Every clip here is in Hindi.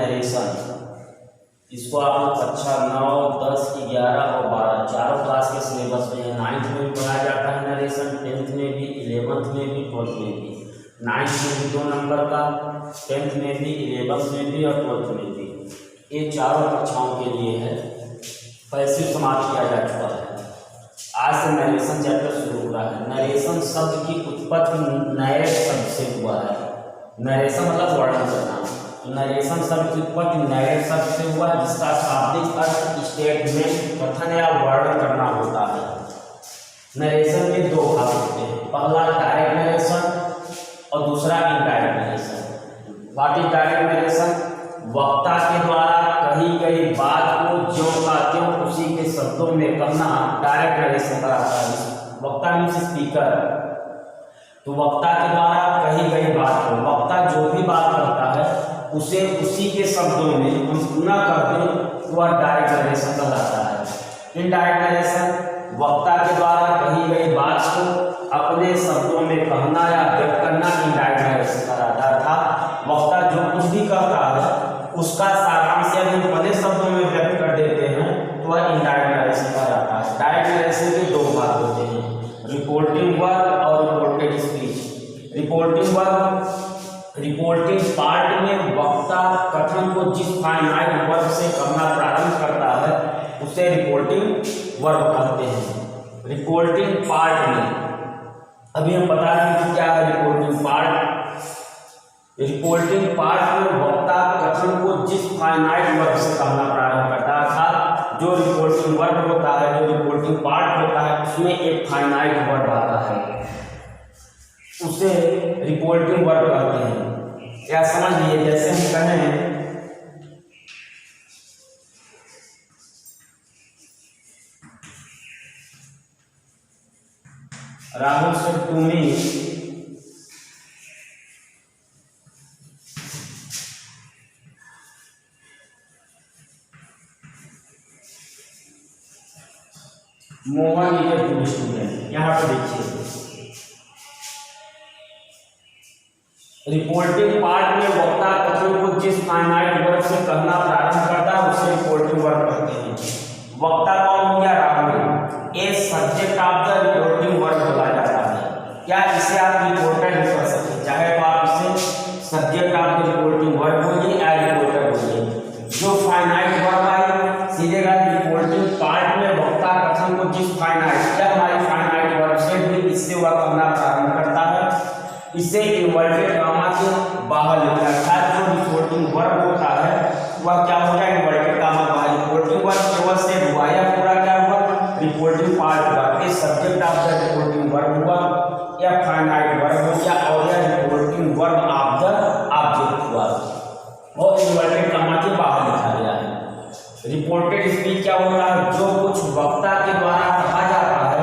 नरेशन। इसको आप लोग कक्षा 9, 10, 11 और 12 चारों क्लास के सिलेबस में है। 9th में भी पढ़ाया जाता है नरेशन, 10th में भी, 11th में भी, 12th में भी। 9th में भी 2 नंबर का, 10th में भी, 11th में भी और 12th में भी। ये चारों कक्षाओं के लिए है। पैसिव समाप्त किया जा चुका है। आज से नरेशन चैप्टर शुरू हो रहा है। नरेशन शब्द की उत्पत्ति नए शब्द से हुआ है। नरेशन मतलब वर्णन करना। तो नरेशन शब्द की उत्पत्ति नए शब्द से हुआ है, जिसका शाब्दिक अर्थ स्टेटमेंट, कथन या वर्णन करना होता है। नरेशन के 2 भाग होते हैं। पहला डायरेक्ट नरेशन और दूसरा indirect narration. What is direct narration? वक्ता के द्वारा कही गई बात को ज्यों का त्यों उसी के शब्दों में कहना डायरेक्ट नरेशन कहलाता है। वक्ता मीन्स स्पीकर। तो वक्ता के द्वारा कही गई बात को, वक्ता जो भी बात करता है उसे उसी के शब्दों में हम पुनः कहते हैं, वह डायरेक्ट नरेशन कहलाता है। इनडायरेक्ट नरेशन वक्ता के द्वारा कही गई बात को अपने शब्दों में कहना या व्यक्त करना इनडायरेक्ट नरेशन कहलाता है। अर्थात वक्ता जो कुछ भी कहता है उसका सारांश यदि हम अपने शब्दों में व्यक्त कर देते हैं तो वह इनडायरेक्ट नरेशन कहलाता है। डायरेक्ट नरेशन के 2 भाग होते हैं, रिपोर्टिंग वर्ब और reported speech. Reporting verb, reporting part में वक्ता कथन को जिस फाइनाइट वर्ब से करना प्रारंभ करता है उसे रिपोर्टिंग वर्ब कहते हैं। रिपोर्टिंग पार्ट में अभी हम बता रहे हैं कि क्या है रिपोर्टिंग पार्ट। रिपोर्टिंग पार्ट में वक्ता कथन को जिस फाइनाइट वर्ब से कहना प्रारंभ करता है, जो रिपोर्टिंग वर्ब होता है, जो रिपोर्टिंग पार्ट होता है, उसमें एक फाइनाइट वर्ब आता है, उसे रिपोर्टिंग वर्ब कहते हैं। क्या समझ लिए? जैसे हम कहें राहुल से तुम्हें Mohan is a good student. यहाँ पर देखिए रिपोर्टिंग पार्ट में वक्ता कथन को जिस फाइनाइट वर्ब से कहना प्रारंभ करता है उसे रिपोर्टिंग वर्ब कहते हैं। वक्ता कौन हो गया? Rahul. A subject of the reporting verb बोला जाता है। क्या इसे आप रिपोर्टर भी कर सकते हैं, चाहे तो आप इसे subject of the reporting verb बोलिए या रिपोर्टर बोलिए। जो फाइनाइट वर्ब आई सीधे रिपोर्टिंग पार्ट में वक्ता कथन को जिस फाइनाइट या हमारी फाइनाइट वर्ब से भी इससे वह करना प्रारंभ करता है, इसे इन्वर्टेड कॉमा के बाहर लिखा है। अर्थात जो रिपोर्टिंग वर्ब होता है वह क्या हो गया? इन्वर्टेड कॉमा बाहर। रिपोर्टिंग वर्ब केवल से हुआ या पूरा क्या हुआ? रिपोर्टिंग पार्ट हुआ। ये subject of the reporting verb हुआ या फाइनाइट वर्ब हो गया और या reporting verb of the object हुआ और इन्वर्टेड कॉमा के बाहर लिखा गया है। रिपोर्टेड स्पीच क्या होता है? जो कुछ वक्ता के द्वारा कहा जाता है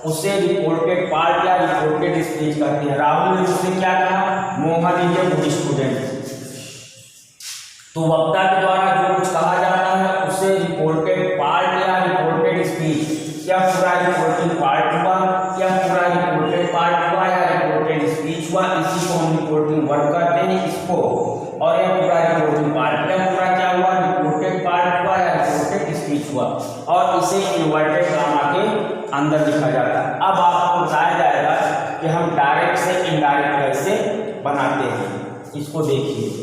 उसे रिपोर्टेड पार्ट या रिपोर्टेड स्पीच कहते हैं। राहुल ने उसने क्या कहा? Mohan is a good student. तो वक्ता के द्वारा जो कुछ कहा जाता है उसे रिपोर्टेड पार्ट या रिपोर्टेड स्पीच या पूरा रिपोर्टिंग पार्ट हुआ या पूरा रिपोर्टेड पार्ट हुआ या रिपोर्टेड स्पीच हुआ, इसी को हम रिपोर्टिंग वर्ब कहते हैं इसको। और यह पूरा रिपोर्टिंग पार्ट या पूरा क्या हुआ? रिपोर्टेड पार्ट हुआ या रिपोर्टेड स्पीच हुआ और इसे इन्वर्टेड कॉमा के अंदर लिखा जाता है। अब आपको बताया जाएगा कि हम डायरेक्ट से इनडायरेक्ट कैसे बनाते हैं, इसको देखिए।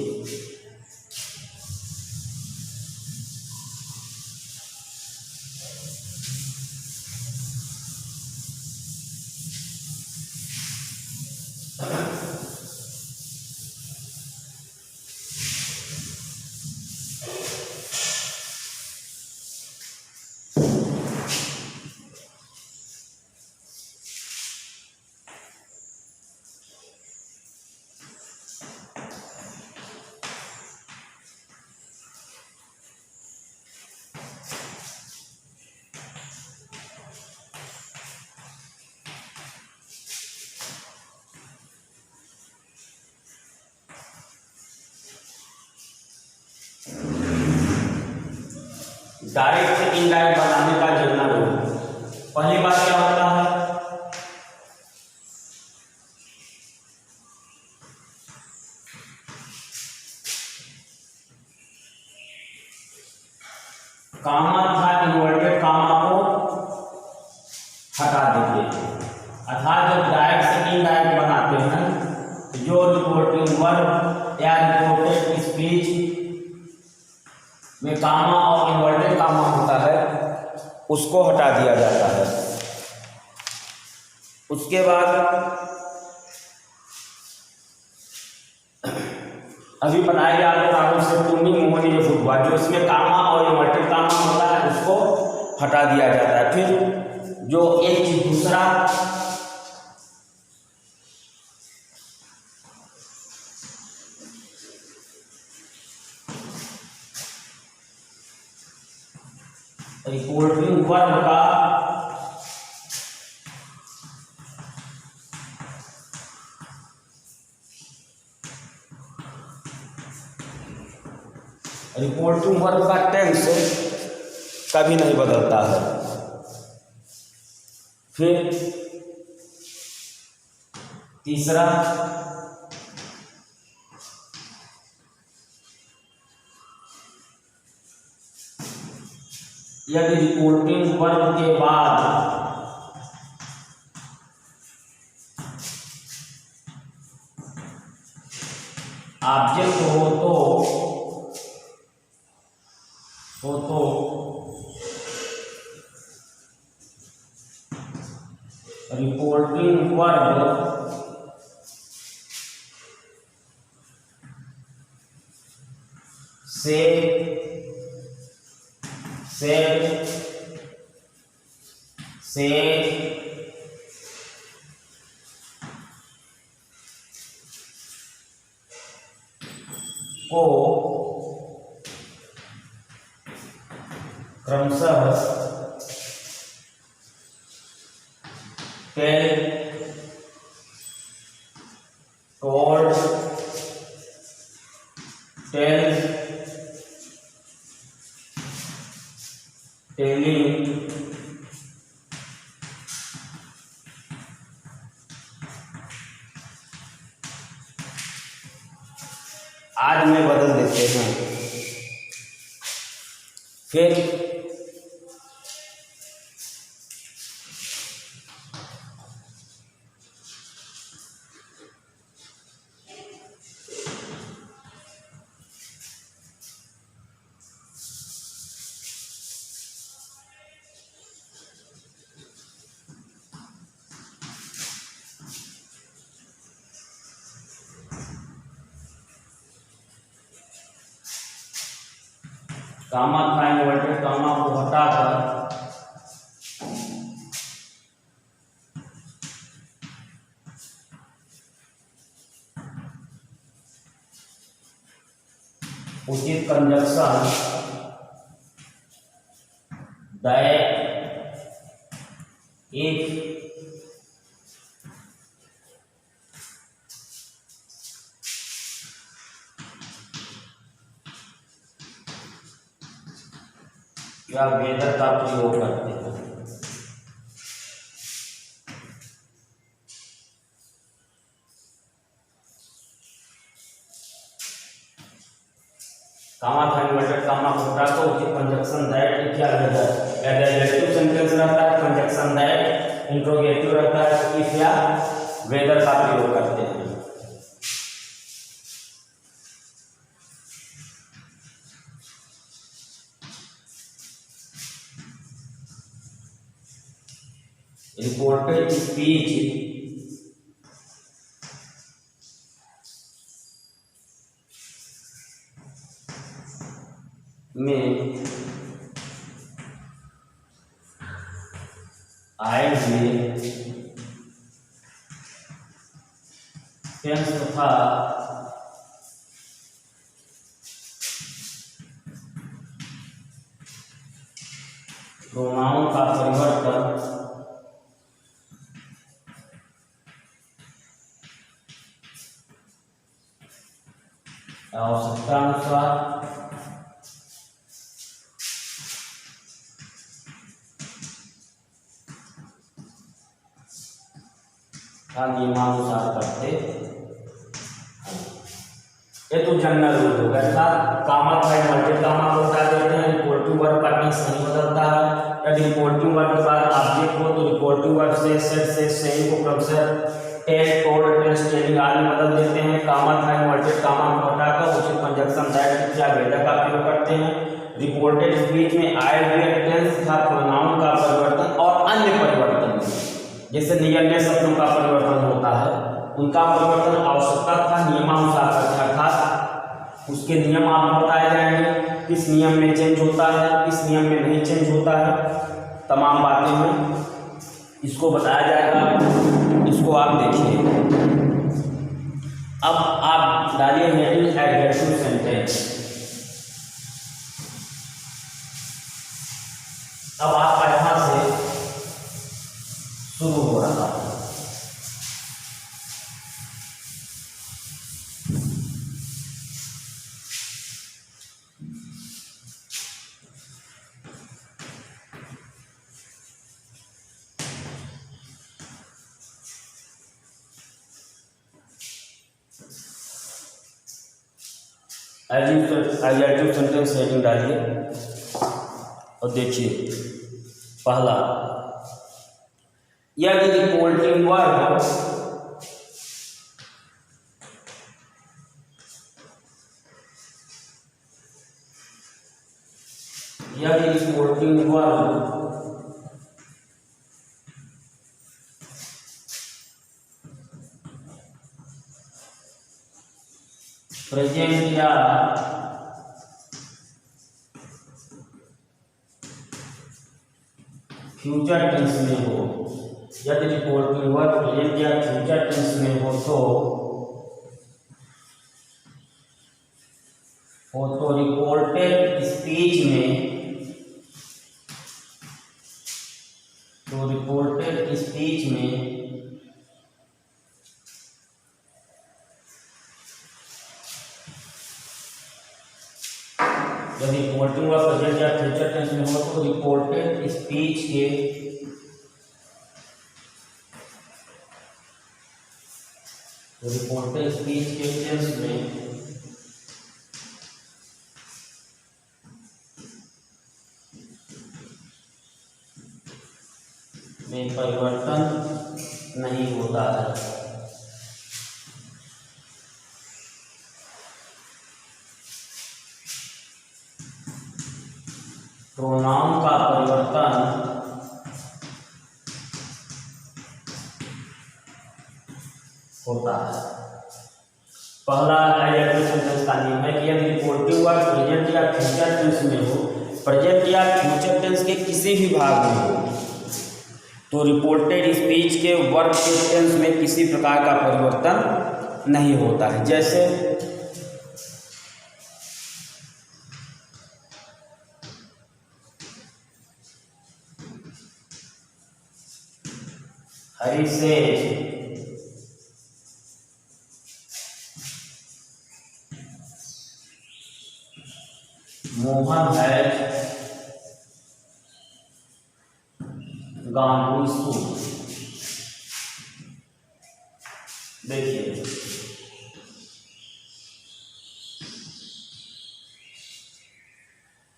डायरेक्ट से इनडायरेक्ट बनाने का जनरल रूल। पहली बात क्या होता है? हटा देते हैं। अर्थात जब डायरेक्ट से इनडायरेक्ट बनाते हैं तो जो रिपोर्टिंग वर्ब या रिपोर्टेड स्पीच में कामा और इन्वर्टेड कामा होता है उसको हटा दिया जाता है। उसके बाद अभी बताया आपको कानून से टूनिंग मोहनी जो फुटबॉल जो इसमें कामा और इन्वर्टेड कामा होता है उसको हटा दिया जाता है। फिर जो एक चीज दूसरा रिपोर्टिंग वर्ब का रिपोर्टिंग वर्ब का टेंस कभी नहीं बदलता है। फिर तीसरा यदि रिपोर्टिंग वर्ब के बाद ऑब्जेक्ट हो तो रिपोर्टिंग वर्ब से को क्रमशः टेल, टोल्ड, टेल, टेलिंग, आज में बदल देते हैं। फिर कामा था इन्वर्टेड कामा को हटाकर उचित कंजक्शन दैट इफ या वेदर का प्रयोग करते हैं। कामा था इन्वर्टेड कामा को हटाकर उचित कंजक्शन दैट क्या वेदर या रिलेटिव सेंटेंस रहता है, कंजक्शन दैट इंट्रोगेटिव रहता है तो इफ या वेदर का प्रयोग करते हैं। रिपोर्टेड स्पीच में आए हुए टेंस तथा प्रोनाउन का परिवर्तन आवश्यकतानुसार का नियमानुसार करते हैं। ये तो जनरल रूल होगा। कामा था इन्वर्टेड कामा को हटा देते हैं, रिपोर्टिंग वर्ब का टेंस नहीं बदलता है। यदि रिपोर्टिंग वर्ब के बाद ऑब्जेक्ट हो तो रिपोर्टिंग वर्ब से सेट से सेम को क्रमशः टेल टोल्ड टेल्स टेलिंग आदि बदल देते हैं। कामा था इन्वर्टेड कामा को हटाकर उचित कंजक्शन दैट या वेदा का प्रयोग करते हैं। रिपोर्टेड स्पीच में आइडियल टेंस तथा प्रोनाउन का परिवर्तन और अन्य परिवर्तन जैसे नियम्य शब्दों का परिवर्तन होता है उनका परिवर्तन आवश्यकता था नियमानुसार करते अर्थात उसके नियम आपको बताए जाएंगे किस नियम में चेंज होता है किस नियम में नहीं चेंज होता है तमाम बातें हैं इसको बताया जाएगा। इसको आप देखिए। अब आप डालिए हेडिंग एडजेक्टिव सेंटेंस। अब आपका यहां से शुरू हो रहा है। एडजेक्टिव सेंटेंस हेडिंग डालिए और देखिए। पहला, यदि रिपोर्टिंग वर्ब प्रेजेंट या फ्यूचर टेंस में हो, यदि रिपोर्टिंग वर्ब प्रेजेंट या फ्यूचर टेंस में हो तो रिपोर्टेड स्पीच में यदि रिपोर्टिंग वर्ब प्रेजेंट या फ्यूचर टेंस में हो तो रिपोर्टेड स्पीच के टेंस में परिवर्तन नहीं होता है। प्रोनाउन का परिवर्तन होता है। पहला एडजेक्टिव सेंटेंस का नियम है कि यदि रिपोर्टिंग वर्ब प्रेजेंट या फ्यूचर टेंस में हो, प्रेजेंट या फ्यूचर टेंस के किसी भी भाग में हो तो रिपोर्टेड स्पीच के वर्ब के टेंस में किसी प्रकार का परिवर्तन नहीं होता है। जैसे हरी से मोहन है गांव स्कूल। देखिए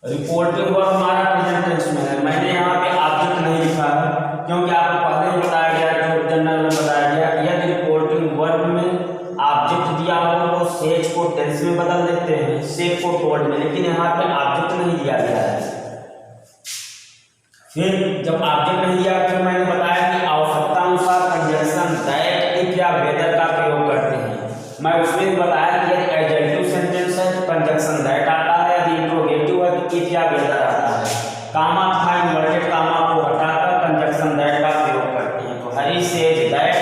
रिपोर्टिंग वर्ब हमारा प्रेजेंट टेंस में है। मैंने यहाँ पे ऑब्जेक्ट नहीं लिखा है क्योंकि आपको पहले ही बताया गया जो जनरल में बताया गया कि यदि रिपोर्टिंग वर्ब में ऑब्जेक्ट दिया हो तो सेज को टेंस में बदल देते हैं, सेज को टोल्ड में, लेकिन यहाँ पे ऑब्जेक्ट नहीं दिया गया है। फिर जब ऑब्जेक्ट नहीं दिया तो मैंने बताया कि आवश्यकता अनुसार कंजंक्शन दैट इफ या वेदर का प्रयोग करते हैं। मैं उसमें भी बताया कि यदि एडजेक्टिव सेंटेंस है तो कंजंक्शन दैट आता है, यदि इंट्रोगेटिव है तो इफ या वेदर आता है। कामा था इन्वर्टेड कामा को हटाकर कंजंक्शन दैट का प्रयोग करते हैं। तो हरी सेज दैट,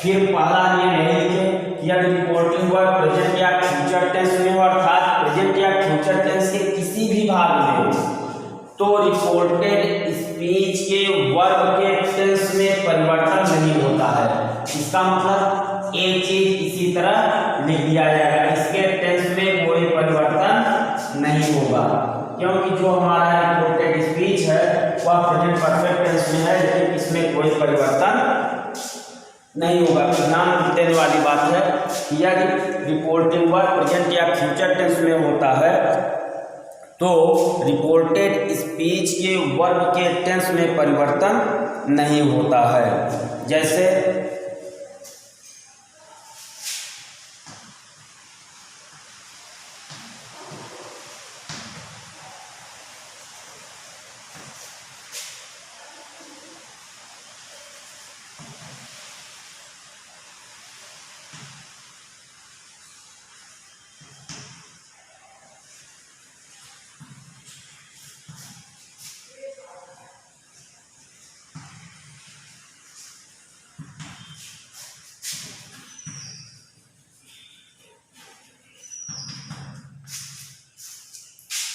फिर पहला नियम यही लिखे कि यदि रिपोर्टिंग वर्ब प्रेजेंट या फ्यूचर टेंस में हो अर्थात प्रेजेंट या फ्यूचर टेंस के किसी भी भाग में हो तो रिपोर्टेड स्पीच के वर्ब के टेंस में परिवर्तन नहीं होता है। इसका मतलब एक चीज इसी तरह लिख दिया जाएगा, इसके टेंस में कोई परिवर्तन नहीं होगा क्योंकि जो हमारा रिपोर्टेड स्पीच है वह प्रेजेंट परफेक्ट टेंस में है, लेकिन इसमें कोई परिवर्तन नहीं होगा। ध्यान देने वाली बात है कि यदि रिपोर्टिंग वर्ब प्रेजेंट या फ्यूचर टेंस में होता है तो रिपोर्टेड स्पीच के वर्ब के टेंस में परिवर्तन नहीं होता है। जैसे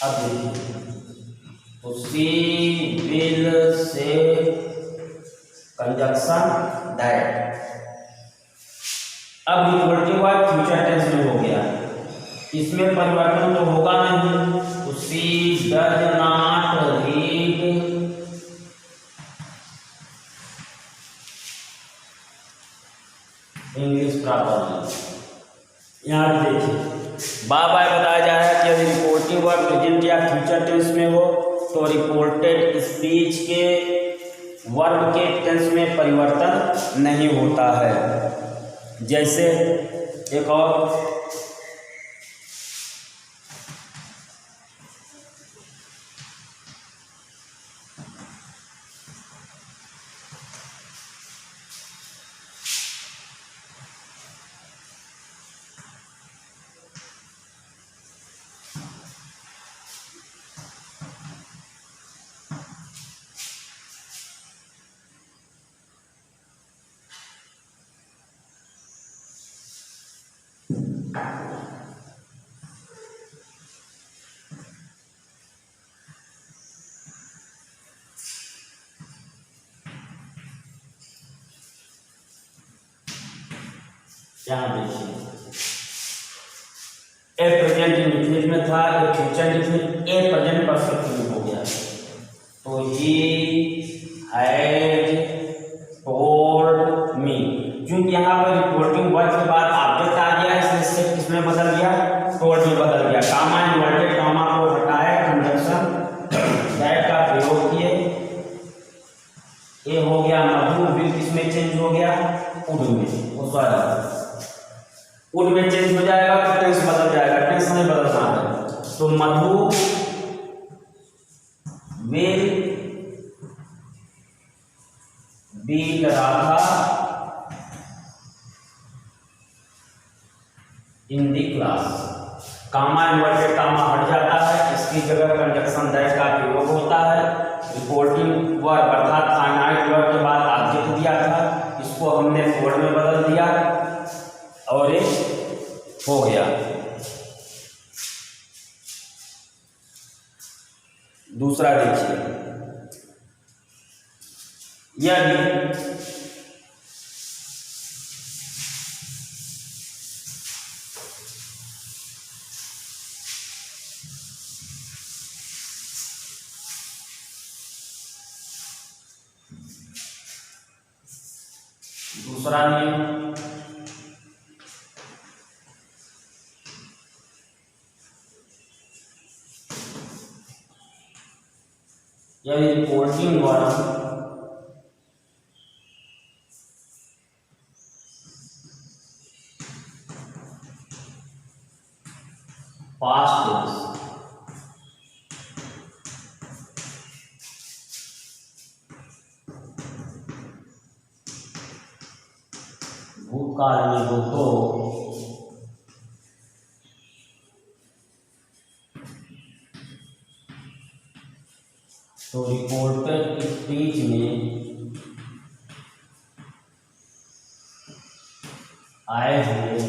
अब देखिए she will say conjunction that. अब रिपोर्टिव वर्ब फ्यूचर टेंस में हो गया, इसमें परिवर्तन तो होगा नहीं। She does not read English properly. यहाँ देखिए बार बार बताया जा रहा है कि यदि रिपोर्टिव वर्ब प्रेजेंट या फ्यूचर टेंस में हो तो रिपोर्टेड स्पीच के वर्ब के टेंस में परिवर्तन नहीं होता है। जैसे एक और यहाँ देखिए ए प्रेजेंट इंडेफिनिट में था, ए फ्यूचर इंडेफिनिट, ए प्रेजेंट परफेक्ट में हो गया। तो ही हैड टोल्ड मी, क्योंकि यहाँ पर रिपोर्टिंग वर्ब के बाद ऑब्जेक्ट आ गया, इसलिए किसमें बदल गया, टोल्ड में बदल गया। कामा इन्वर्टेड कामा को हटाए, कंजंक्शन दैट का प्रयोग किए, ए हो गया मधु, विल किसमें चेंज हो गया, उड में, उड में चेंज हो जाएगा तो टेंस बदल जाएगा, टेंस नहीं बदलना है। तो Madhu will beat Radha in the class. Comma inverted comma हट जाता है, इसकी जगह कंजंक्शन दैट का प्रयोग होता है। रिपोर्टिंग वर्ब अर्थात फाइनाइट वर्ब के बाद ऑब्जेक्ट दिया था, इसको हमने फोर्ड में बदल दिया और ये हो गया। दूसरा देखिए, यदि दूसरा नियम, यदि रिपोर्टिंग वर्ब पास्ट टेंस भूतकाल में हो तो रिपोर्टेड स्पीच में आए हुए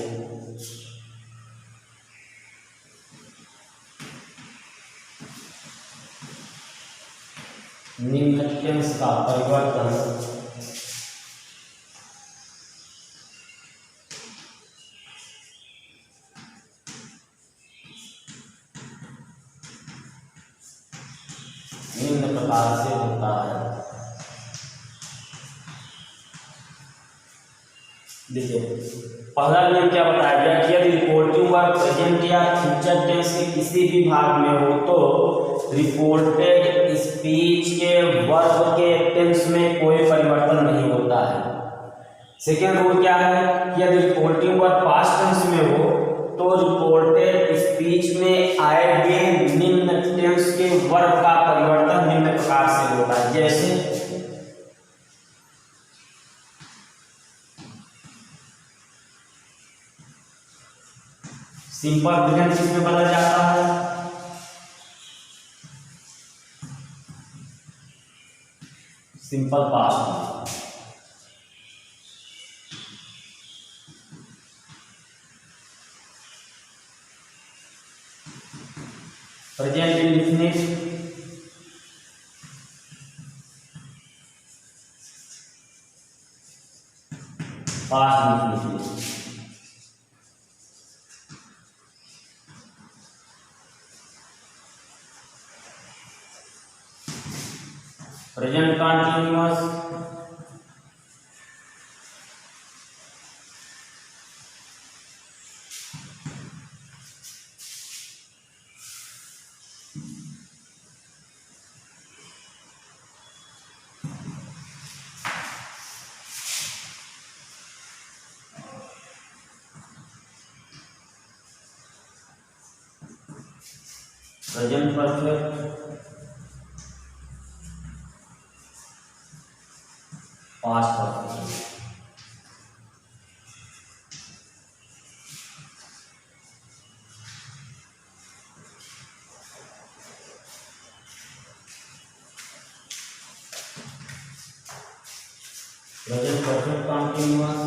निम्न टेंस का परिवर्तन निम्न प्रकार से होता है। देखिए पहला नियम क्या बताया गया कि यदि रिपोर्टिंग वर्ब प्रेजेंट या फ्यूचर टेंस के किसी भी भाग में हो तो रिपोर्टेड स्पीच के वर्ब के टेंस में कोई परिवर्तन नहीं होता है। सेकेंड रूल क्या है कि यदि रिपोर्टिंग वर्ब पास्ट टेंस में हो तो रिपोर्टेड स्पीच में आए गए निम्न टेंस के वर्ब का परिवर्तन निम्न प्रकार से होता है, जैसे सिंपल प्रेजेंट किसमें बदल जाता है, सिंपल पास्ट में। Present indefinite past indefinite. Present continuous present perfect past perfect. Present perfect continuous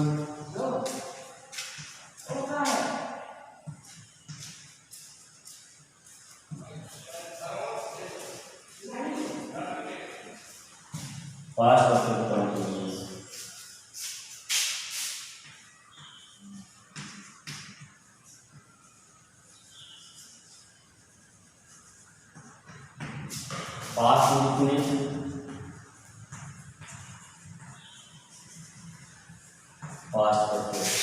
past perfect continuous. Past indefinite past perfect.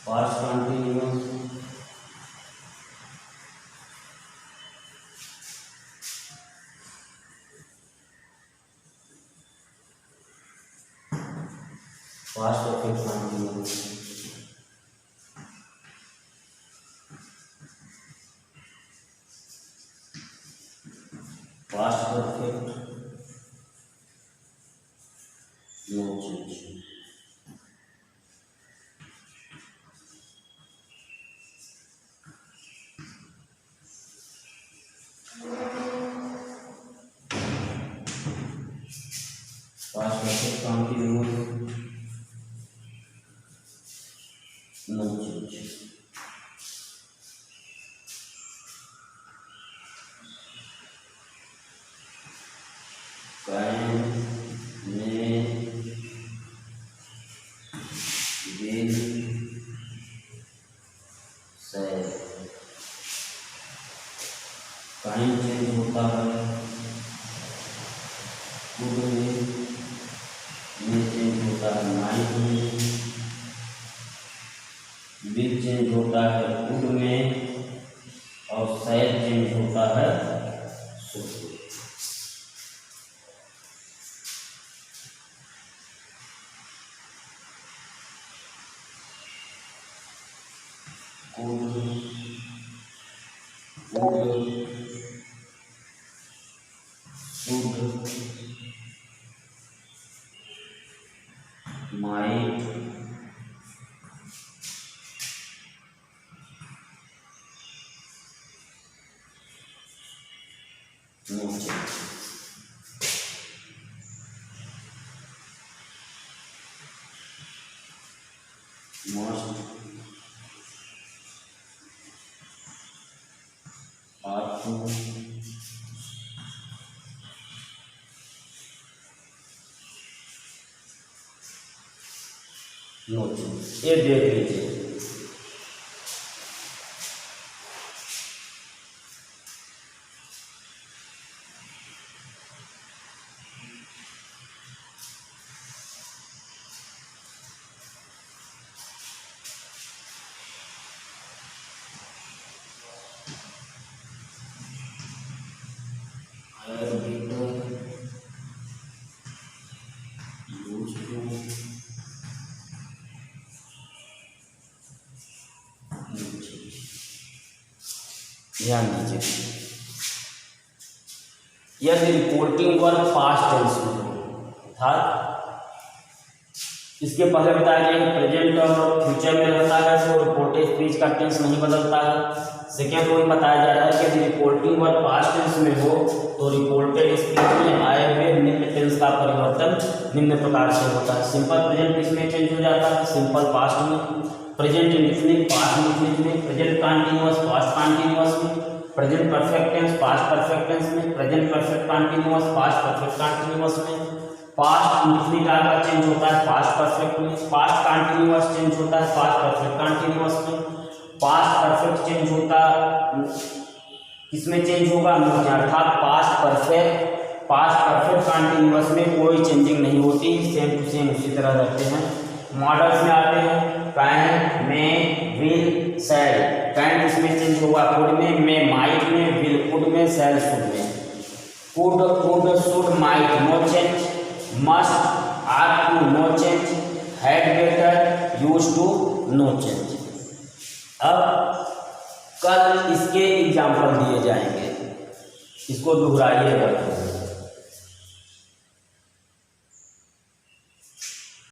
Past continuous past perfect continuous. Past perfect no change. Past perfect continuous no change. Can में विल से कैन चेंज होता है, कुड में चेंज होता है, माइंड में विल चेंज होता है कुड में, और शायद चेंज होता है should. Might no change. Must ought to no change. ये देख लीजिए ध्यान दीजिए, यदि रिपोर्टिंग वर्ब पास्ट टेंस में हो, अर्थात इसके पहले बताया गया कि प्रेजेंट और फ्यूचर में रहता है तो रिपोर्टेड स्पीच का टेंस नहीं बदलता है। सेकेंड वो बताया जा रहा है कि यदि रिपोर्टिंग वर्ब पास्ट टेंस में हो तो रिपोर्टेड स्पीच में आए हुए निम्न टेंस का परिवर्तन निम्न प्रकार से होता है। सिंपल प्रेजेंट किसमें चेंज हो जाता है? सिंपल पास्ट में, प्रेजेंट इंडेफिनिट पास्ट इंडेफिनिट में, प्रेजेंट कंटीन्यूअस पास्ट कंटीन्यूअस में, present perfect tense past perfect tense में, present perfect continuous past perfect continuous में, पास्ट इंडेफिनिट आकर चेंज होता है पास्ट परफेक्ट में, पास्ट कंटीन्यूअस चेंज होता है पास्ट परफेक्ट कंटीन्यूअस में, पास्ट परफेक्ट चेंज होता किसमें चेंज होगा? में, अर्थात पास्ट परफेक्ट कंटीन्यूअस में कोई चेंजिंग नहीं होती, सेम टू सेम उसी तरह रहते हैं। मॉडल्स में आते हैं can, may, will, shall. Can किसमें चेंज होगा? कुड में, मे माइट में, विल कुड में, शैल शुड में। Could should might no change, must, ought to no change, had better, used to no change। अब कल इसके एग्जाम्पल दिए जाएंगे, इसको दोहराइएगा।